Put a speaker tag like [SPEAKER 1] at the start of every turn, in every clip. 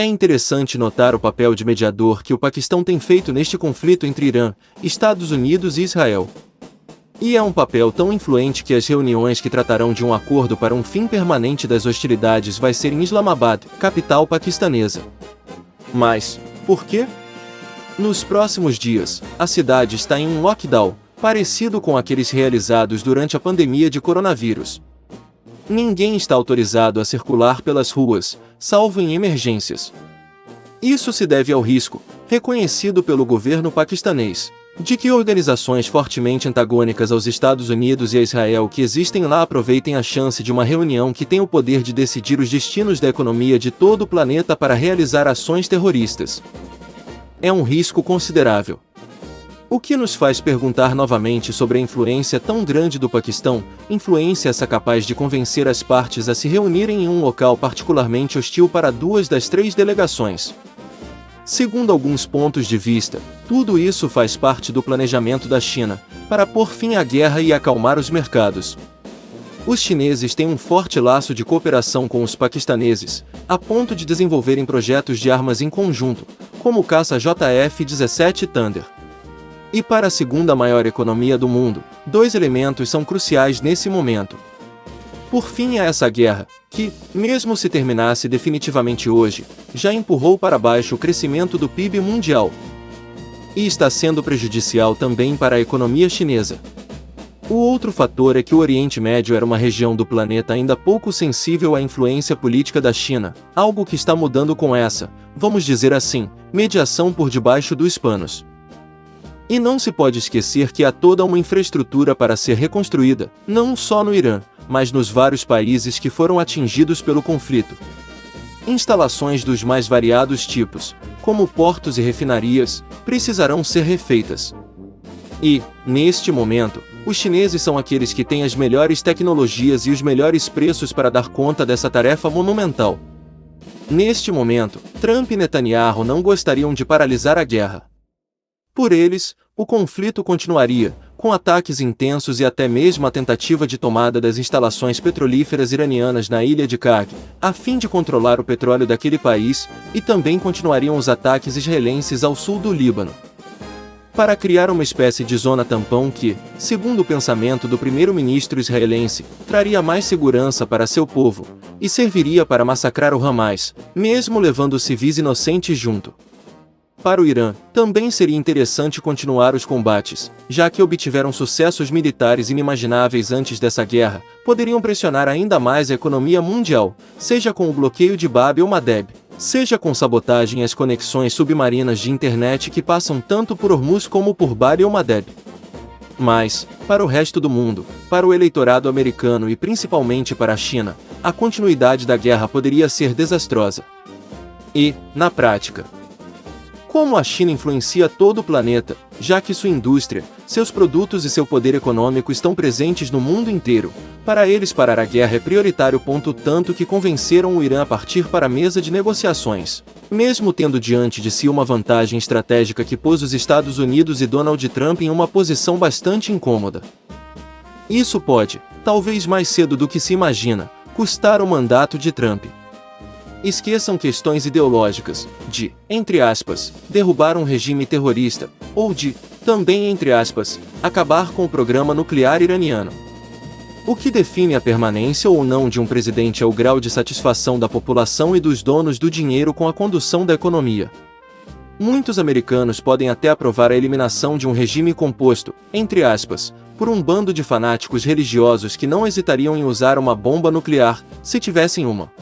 [SPEAKER 1] É interessante notar o papel de mediador que o Paquistão tem feito neste conflito entre Irã, Estados Unidos e Israel. E é um papel tão influente que as reuniões que tratarão de um acordo para um fim permanente das hostilidades vai ser em Islamabad, capital paquistanesa. Mas, por quê? Nos próximos dias, a cidade está em um lockdown, parecido com aqueles realizados durante a pandemia de coronavírus. Ninguém está autorizado a circular pelas ruas, salvo em emergências. Isso se deve ao risco, reconhecido pelo governo paquistanês, de que organizações fortemente antagônicas aos Estados Unidos e a Israel que existem lá aproveitem a chance de uma reunião que tem o poder de decidir os destinos da economia de todo o planeta para realizar ações terroristas. É um risco considerável. O que nos faz perguntar novamente sobre a influência tão grande do Paquistão, influência essa capaz de convencer as partes a se reunirem em um local particularmente hostil para 2 das 3 delegações. Segundo alguns pontos de vista, tudo isso faz parte do planejamento da China, para pôr fim à guerra e acalmar os mercados. Os chineses têm um forte laço de cooperação com os paquistaneses, a ponto de desenvolverem projetos de armas em conjunto, como o caça JF-17 Thunder. E para a segunda maior economia do mundo, 2 elementos são cruciais nesse momento. Por fim a essa guerra, que, mesmo se terminasse definitivamente hoje, já empurrou para baixo o crescimento do PIB mundial. E está sendo prejudicial também para a economia chinesa. O outro fator é que o Oriente Médio era uma região do planeta ainda pouco sensível à influência política da China, algo que está mudando com essa, vamos dizer assim, mediação por debaixo dos panos. E não se pode esquecer que há toda uma infraestrutura para ser reconstruída, não só no Irã, mas nos vários países que foram atingidos pelo conflito. Instalações dos mais variados tipos, como portos e refinarias, precisarão ser refeitas. E, neste momento, os chineses são aqueles que têm as melhores tecnologias e os melhores preços para dar conta dessa tarefa monumental. Neste momento, Trump e Netanyahu não gostariam de paralisar a guerra. Por eles, o conflito continuaria, com ataques intensos e até mesmo a tentativa de tomada das instalações petrolíferas iranianas na ilha de Karg, a fim de controlar o petróleo daquele país, e também continuariam os ataques israelenses ao sul do Líbano. Para criar uma espécie de zona tampão que, segundo o pensamento do primeiro-ministro israelense, traria mais segurança para seu povo, e serviria para massacrar o Hamas, mesmo levando civis inocentes junto. Para o Irã, também seria interessante continuar os combates, já que obtiveram sucessos militares inimagináveis antes dessa guerra, poderiam pressionar ainda mais a economia mundial, seja com o bloqueio de Bab el-Mandeb, seja com sabotagem às conexões submarinas de internet que passam tanto por Hormuz como por Bab el-Mandeb. Mas, para o resto do mundo, para o eleitorado americano e principalmente para a China, a continuidade da guerra poderia ser desastrosa. E, na prática, como a China influencia todo o planeta, já que sua indústria, seus produtos e seu poder econômico estão presentes no mundo inteiro, para eles parar a guerra é prioritário. Tanto que convenceram o Irã a partir para a mesa de negociações, mesmo tendo diante de si uma vantagem estratégica que pôs os Estados Unidos e Donald Trump em uma posição bastante incômoda. Isso pode, talvez mais cedo do que se imagina, custar o mandato de Trump. Esqueçam questões ideológicas, de, entre aspas, derrubar um regime terrorista, ou de, também entre aspas, acabar com o programa nuclear iraniano. O que define a permanência ou não de um presidente é o grau de satisfação da população e dos donos do dinheiro com a condução da economia. Muitos americanos podem até aprovar a eliminação de um regime composto, entre aspas, por um bando de fanáticos religiosos que não hesitariam em usar uma bomba nuclear, se tivessem uma.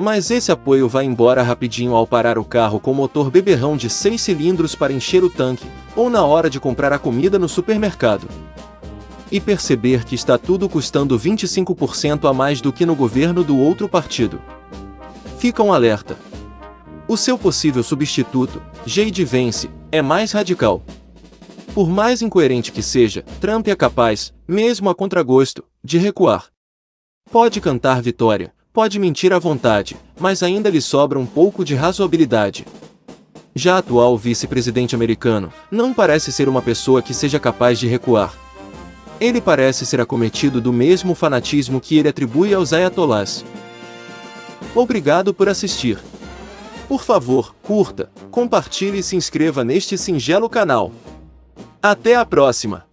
[SPEAKER 1] Mas esse apoio vai embora rapidinho ao parar o carro com motor beberrão de 6 cilindros para encher o tanque, ou na hora de comprar a comida no supermercado. E perceber que está tudo custando 25% a mais do que no governo do outro partido. Fica um alerta. O seu possível substituto, J.D. Vance, é mais radical. Por mais incoerente que seja, Trump é capaz, mesmo a contragosto, de recuar. Pode cantar vitória, pode mentir à vontade, mas ainda lhe sobra um pouco de razoabilidade. Já a atual vice-presidente americano não parece ser uma pessoa que seja capaz de recuar. Ele parece ser acometido do mesmo fanatismo que ele atribui aos ayatollahs. Obrigado por assistir. Por favor, curta, compartilhe e se inscreva neste singelo canal. Até a próxima!